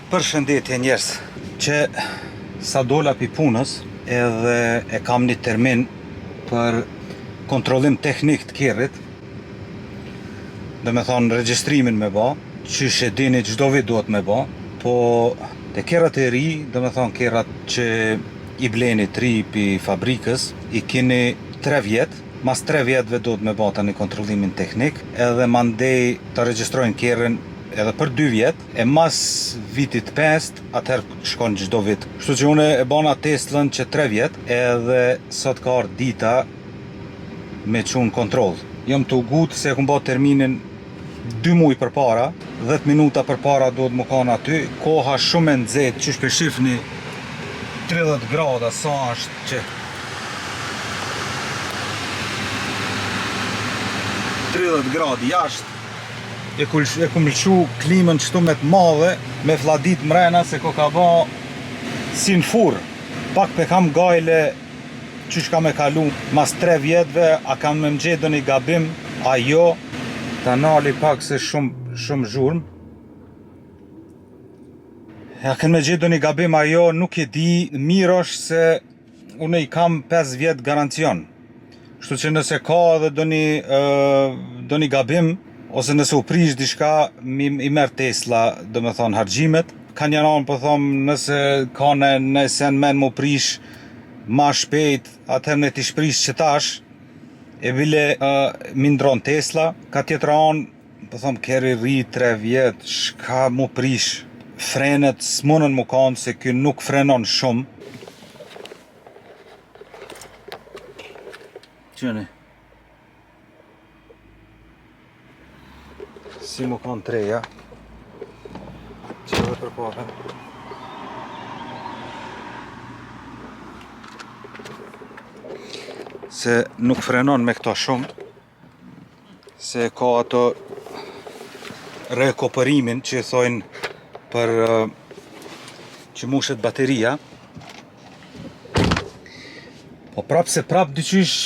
Përshëndetje njerëz, që sa dola pi punës edhe e kam një termin për kontrollim teknik të kerrit, dhe me thonë regjistrimin me ba, qysh e dini çdo vit duhet me ba, po te kerrat e ri, dhe me thonë kerrat që i bleni të ri pi fabrikës, i keni 3 vjet, mas 3 vjetve duhet me ba tani kontrollimin teknik, edhe mandej të regjistrojnë kerrin edhe për 2 vjet, e mas vitit 5, atëherë shkon çdo vit. Kështu që une e bana Teslën që 3 vjet, edhe sot ka ardhur dita me çun kontroll. Jam të ugut se kum bë terminin 2 muaj përpara, 10 minuta përpara duhet më kanë aty, koha shumë e nxehtë, që shpeshifni 30 grada sa është që 30 gradë jashtë. E kum lëshu klimën qëtu me të madhe, me fladit mrena se ko ka ba si në furr. Pak pe kam gajle qysh ka me kalu mas 3 vjetve, a kam me mgjetë do një gabim, a jo, ta nali pak se shumë zhurm. A kam me gjetë do një gabim, a jo, nuk e di, mirë është se une i kam 5 vjet garancion. Kështu që nëse ka edhe do një gabim, ose nëse u prish diçka, i merr Tesla, do me thonë harxhimet. Ka një anë po thom, nëse ka në sen men mu prish ma shpejt, atëherë ne t'i shprish që tash, e bile mi ndron Tesla. Ka tjetër anë, po thom, kerri ri 3 vjet, shka mu prish, frenet s'munën mu kanë se ky nuk frenon shumë. Qëni? Si mu kanë treja, që dhe përpare. Se nuk frenon me këto shumë, se ka ato rekopërimin që i thojnë për që mushet bateria. Po prap se prap dyqysh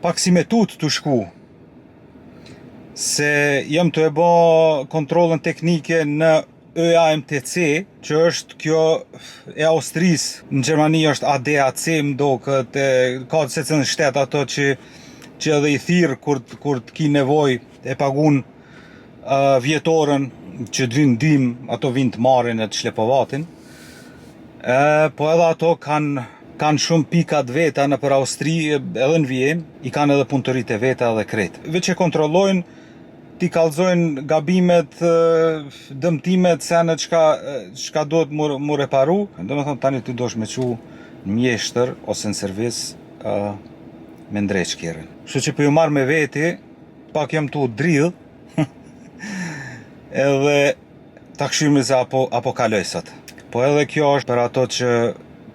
pak si me tut të shku. Se jam të e ba kontrolën teknike në ÖAMTC, që është kjo e Austrisë. Në Gjermani është ADAC, mdo këtë, ka se cënë shtet ato që edhe i thirë kur të ki nevoj e pagun vjetorën që të vinë dim, ato vinë të marrin e të shlepovatin. Po edhe ato kanë shumë pikat veta në për Austri, edhe në Vjen, i kanë edhe punëtorit e veta edhe kretë. Veç e kontrollojnë, ti kallzojnë gabimet, dëmtimet, senet çka duhet mu reparu. Do me thonë tani ti dosh me qu në mjeshtër ose në servis me ndreq kerrin. Kështu që po ju marr me veti, pak jam tu dridh, edhe ta kshyrmi se apo kaloj sot. Po edhe kjo është për ato që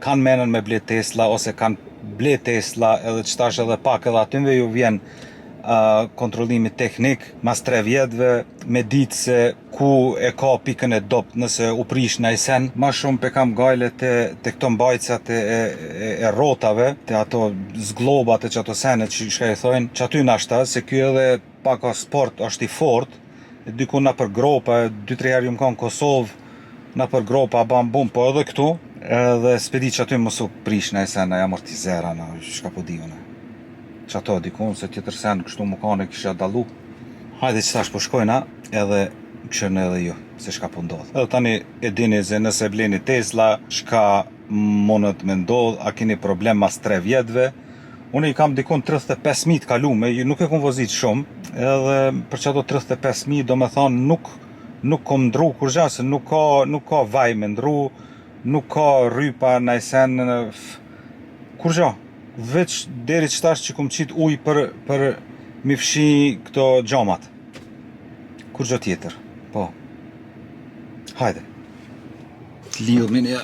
kanë menën me ble Tesla, ose kanë ble Tesla, edhe qëtash edhe pak edhe atynve ju vjen kontrollimi teknik mas 3 vjetve, me ditë se ku e ka pikën e dopt nëse u prish në sen. Ma shumë pe kam gajle te këto mbajcat e rrotave, te ato zglobat e që ato senet që shka i thojnë, që aty nashta, se kjo edhe pak o sport është i fort, e diku na për gropa, 2-3 herë ju më kanë Kosovë, na për gropa, bam bum, po edhe këtu, edhe s'pedi që aty mësu prish në sen, e amortizera, shka po di une. Që ato dikun, se tjetër sen kështu më kane kisha dalu. Hajde që tash po shkojna, edhe këshërnë edhe ju, se shka po ndodh. Edhe tani e dini se nëse bleni Tesla, shka monët me ndodh, a keni problem mas 3 vjetve. Unë i kam dikun 35.000 të kalume, nuk e kom vozit shumë, edhe për që ato 35.000 do me thonë nuk kom ndru kur gja, se nuk ka vaj me ndru, nuk ka rrypa në sen, kur gja. Veç deri qëtash që kom qit uj për mi fshi këto gjamat. Kur gjo tjetër, po. Hajde. Lidhmi një.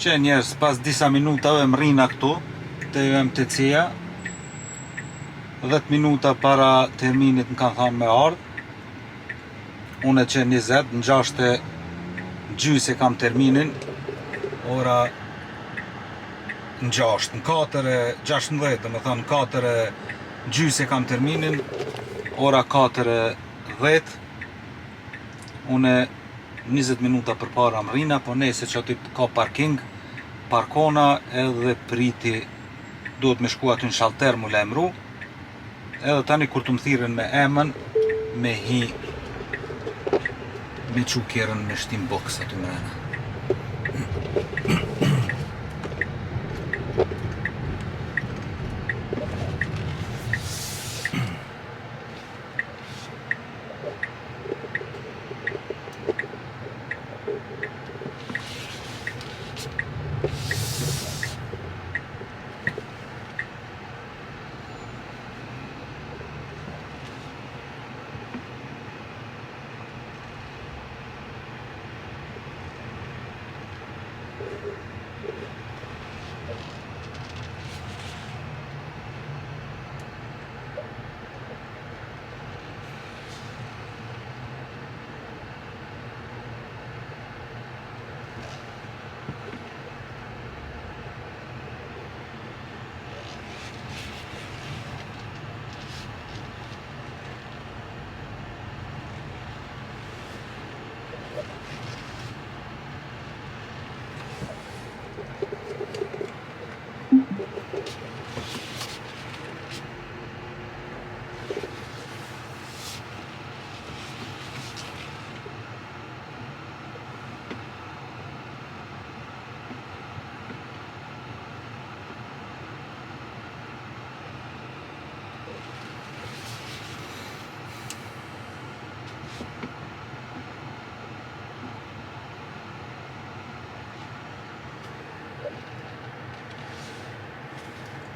Që njerës, pas disa minutave më rrina këtu, të ju MTC-ja. 10 minuta para terminit më kanë thanë me ardhë. Unë që 20, në 6:30 kam terminin. Ora në 6, në 4:16, dhe më thënë në 4:30 kam terminin. Ora 4:10. Unë 20 minuta për para më rrina, po nese që aty ka parking, parkona edhe priti, duhet me shku aty në shalter mu lajmëru, edhe tani kur të më thiren me emën, me hi, me qu kjerën me shtim boks aty mrena.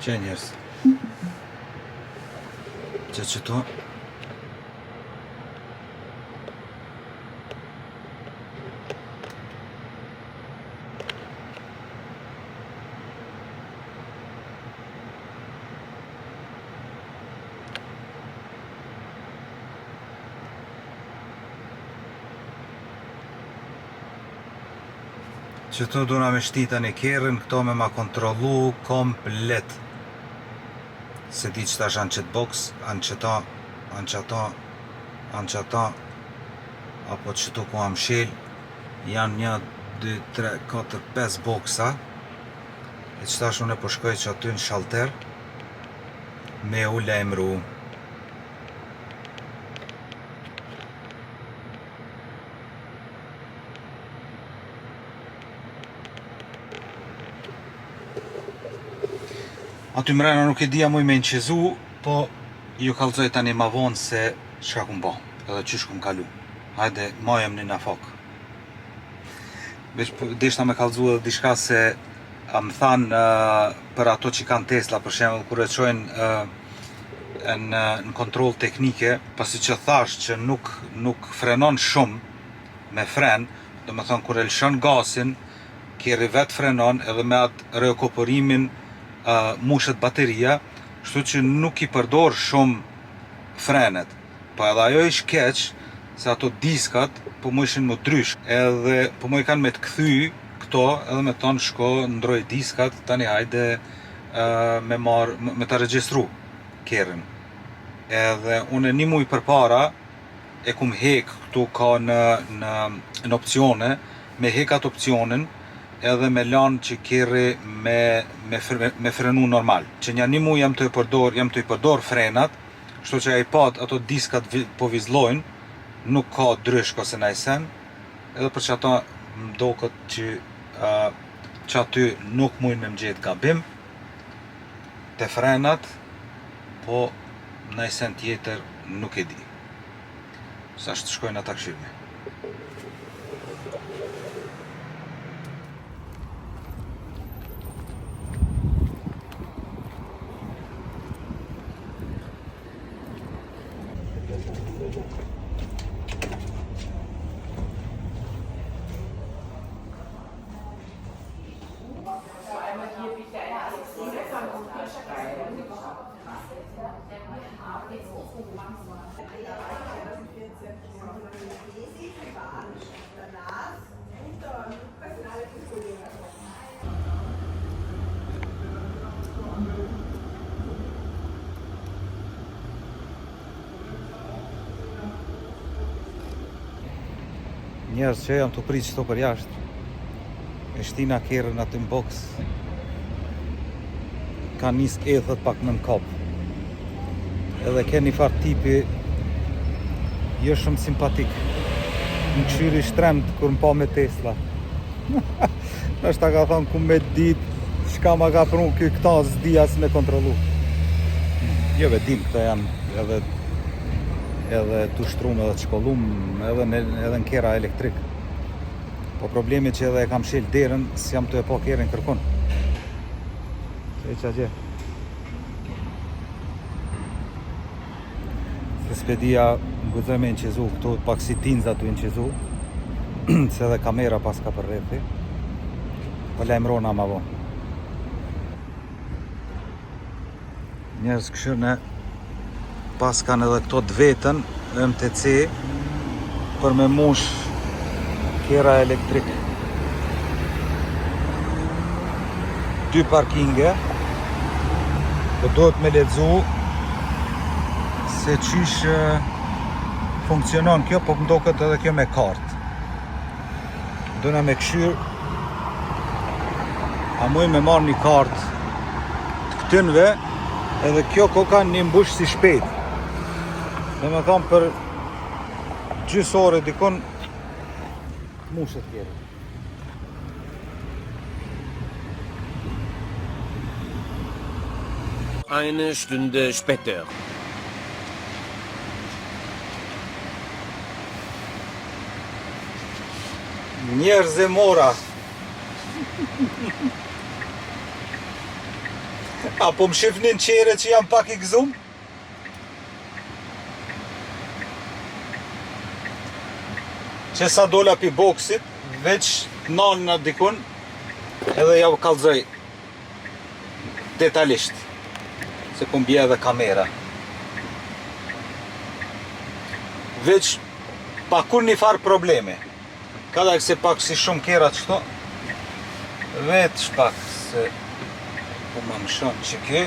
Që njerës, që to duna me shtita një kerën, këto me ma kontrolu komplet. Se di që tash anë qëtë box, anë qëta, apo qëtu ku am shel, janë 1, 2, 3, 4, 5 boxa, e që tash unë e po shkoj që aty në shalter, me u lajmëru. Aty mrena nuk e dija muj me nqizu, po ju kallzoj tani ma vonë se çka kum bo, edhe qysh kum kalu. Hajde, majem një nafok. Veç deshta me kallzu edhe diçka se më thanë për ato që kanë Tesla, për shembull, kur e çojnë në kontroll teknike, pasi që thash që nuk frenon shumë me fren, do me thonë kur e lëshon gasin, kjerri vet frenon edhe me atë rekuperimin mushet bateria, kështu që nuk i përdor shumë frenet. Po edhe ajo ish keq, se ato diskat po mu ishin më drysh, edhe po mu i kanë me të kthy këto, edhe me tonë shko ndroj diskat, tani hajde me ta regjistru kerrin. Edhe une një muj për para e kum hek këtu ka në opcione, me hek atë opcionin edhe me lanë që kerri me frenu normal. Që një muj jam të i përdor frenat, kështu që iPad ato diskat po vizlojnë, nuk ka dryshk ose najsen, edhe për që ato më doket që aty nuk mujnë me më gjetë gabim të frenat, po najsen tjetër nuk e di. Sa është të shkojnë ata këshirme. Njerëz që jam të pritë qëto për jashtë, e shtina kerën aty në boks, ka nis edhët pak në kop. Edhe ke një farë tipi jo shumë simpatik, në këshyri shtremt kur më pa me Tesla. Nështë ta ka thonë ku me dit, shka ma ka prun këta s'dija si me kontrolu. Jo vedim këta janë edhe të shtrum edhe të shkollum edhe në kera elektrik. Po problemi që edhe e kam shil derën, s'jam të e po kerën kërkun. E që gje. Se spedia më gudzoj me në qezu, këtu pak si tinza të në qezu, se edhe kamera pas ka për rethi. Po lajmërona ma vo. Njerëz këshirë pas kanë edhe këto të vetën MTC për me mush kera elektrik. 2 parkinge, po duhet me lexu se qysh funksionon kjo, po më duket edhe kjo me kartë. Dona me këshyr, a muj me marrë një kartë të këtynve, edhe kjo koka një mbush si shpejt. Dhe me thonë për gjysë ore dikon mushet tjere. Eine Stunde später. Njerëz e mora. Apo më shifnin qere që jam pak i gëzum? Që sa dola pi boksit, veç nanëna dikun, edhe ja u kallzoj detalisht, se ku mbje edhe kamera. Veç pa kur një farë probleme. Ka da këse pak si shumë kera qëto, veç pak se po më mëshon që kë,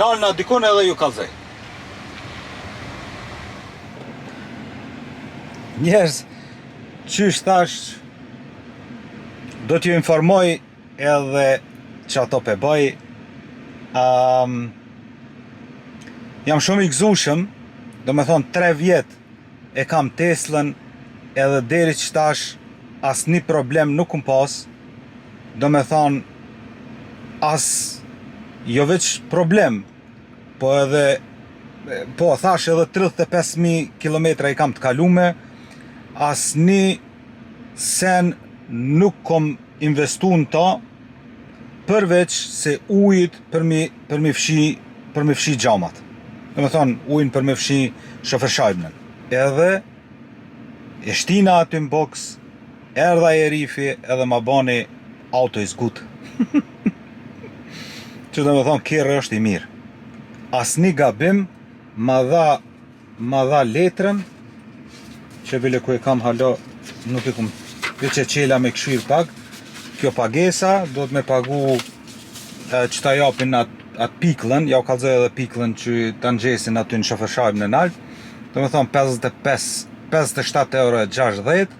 nanëna dikun edhe ju kallzoj. Njerëz, qysh thash, do t'ju informoj edhe që ato pe bëj. Jam shumë i gëzushëm, do me thonë 3 vjet e kam Teslën, edhe deri që tash as një problem nuk më pas, do me thonë as jo veç problem, po edhe po thash edhe 35.000 kilometra i kam të kalume, as një sen nuk kom investu në ta, përveç se ujit për mi fshi gjamat. Dhe me thonë, ujin për mi fshi shofershajbnen. Edhe e shtina aty në boks, erdha e rifi edhe ma bani auto is good. Që dhe me thonë, kjerë është i mirë. As një gabim, ma dha letrën, që bile ku e kam halo, nuk e kum, veç e qela me këshir pak, kjo pagesa, do të me pagu që ta japin atë piklën, ja u kalzoj edhe piklën që të ngjesin aty në shofershajbën e nalt, do me thonë 57 euro e 60,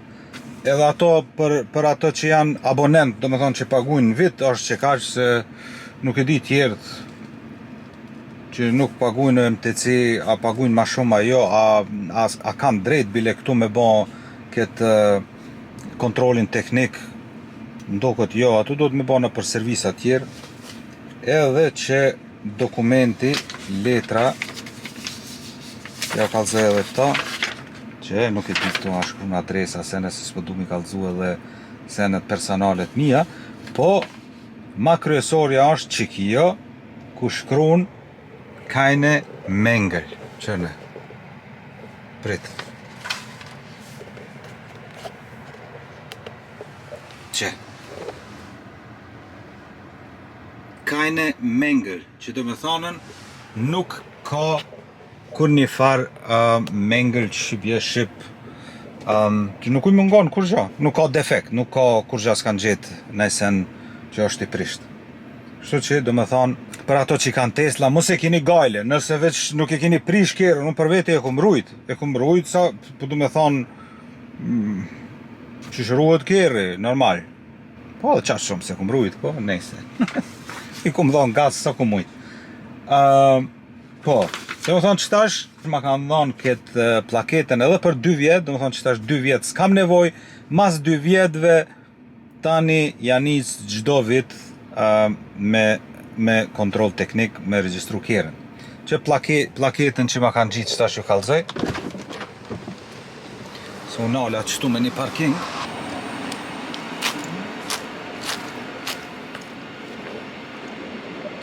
edhe ato për ato që janë abonent, do me thonë që paguin në vit, është që kaq se nuk e di tjerët, që nuk paguin në MTC, a paguin ma shumë a jo, a kanë drejt bile këtu me bo këtë kontrolin teknik, ndokët jo, ato do të me bo në për servisa tjerë, edhe që dokumenti, letra, ja kalzoj edhe këta, që nuk e ti këtu a shkru në adresa, sene se s'po du mi kalzu edhe senet personalet mija, po ma kryesorja është që kjo, ku shkruan Keine Mängel. Qërne. Prit. Që. Keine Mängel. Që do me thonën, nuk ka kur një farë mengël shqipje shqip që nuk i mungon kur gja, nuk ka defekt, nuk ka kur gja s'kan gjetë nëjsen që është i prisht. Kështu që do me thonë, për ato që i kanë Tesla, mos e keni gajle, nëse veç nuk e keni prish kerën, unë për vete e kum rujt, sa, po do me thonë, që shruhet kerë, normal. Po dhe qash shumë se kum rujt, po, nejse. I kum dhonë gaz sa kum mujt. Po, do me thonë qëtash, që ma kanë dhonë këtë plaketën edhe për 2 vjetë, do me thonë qëtash 2 vjetë s'kam nevoj, mas 2 vjetëve, tani janis gjdo vit me kontrol teknik, me regjistru kerën. Që plaketën që ma kanë gjitë qëtash ju kalzoj, se unë nala qëtu me një parking,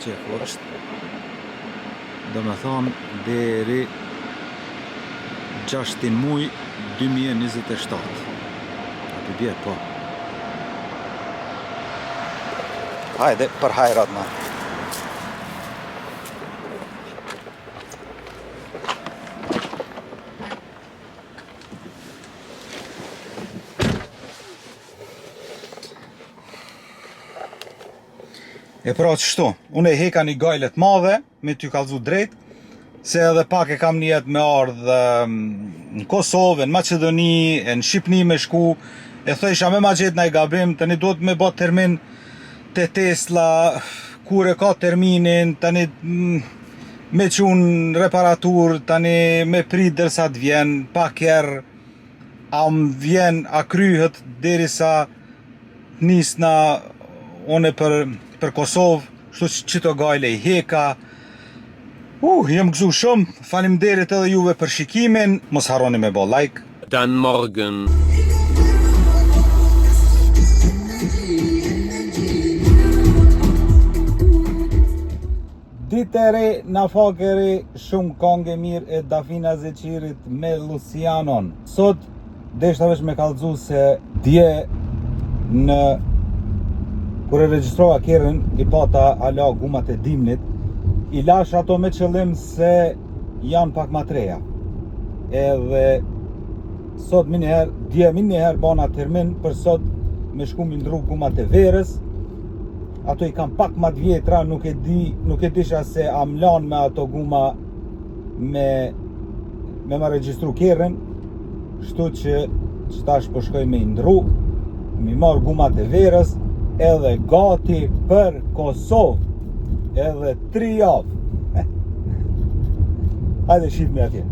që është, do me thonë, deri 6 muj 2027. Api bje, po. Hajde, për hajrat ma. E pra qështu, unë e heka një gajlet madhe, me t'ju kalzu drejt, se edhe pak e kam njet me ardhë në Kosovë, në Macedoni, në Shqipni me shku, e thësha me ma gjetë nëj gabim, tani do të me bot termin të Tesla, kur e ka terminin, tani me qunë reparatur, tani me prit dërsa të vjen, pak erë, a më vjen, a kryhet, derisa nisna one për Kosovë, shtu që të gajle i heka. Jem gëzu shumë, faleminderit edhe juve për shikimin, mos harroni me bo like. Dann morgen. Ditë e re, na fakeri, shumë këngë mirë e Dafina Zeqirit me Lucianon. Sot, deshta veç me kallëzu se dje në kur e regjistrova kerën, i pata ala gumat e dimnit, i lash ato me qëllim se janë pak ma treja. Edhe sot dje minjëherë bana termin për sot me shku mi ndru gumat e verës. Ato i kam pak ma të vjetra, nuk e disha se am lan me ato guma me ma regjistru kerën, shtu që qëtash po shkoj me i ndru, mi marr gumat e verës, edhe gati për Kosovë, edhe 3 javë. Hajde shif me atje.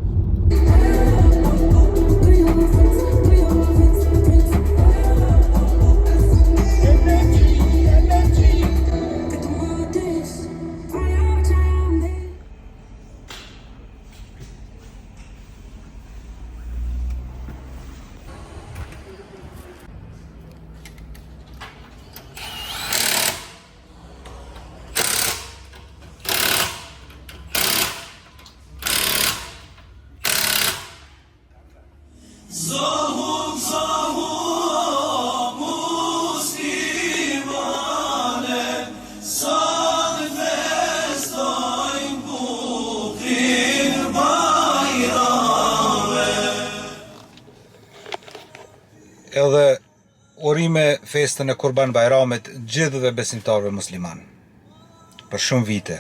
Edhe urime festën e Kurban Bajramit gjithëve besimtarëve musliman. Për shumë vite.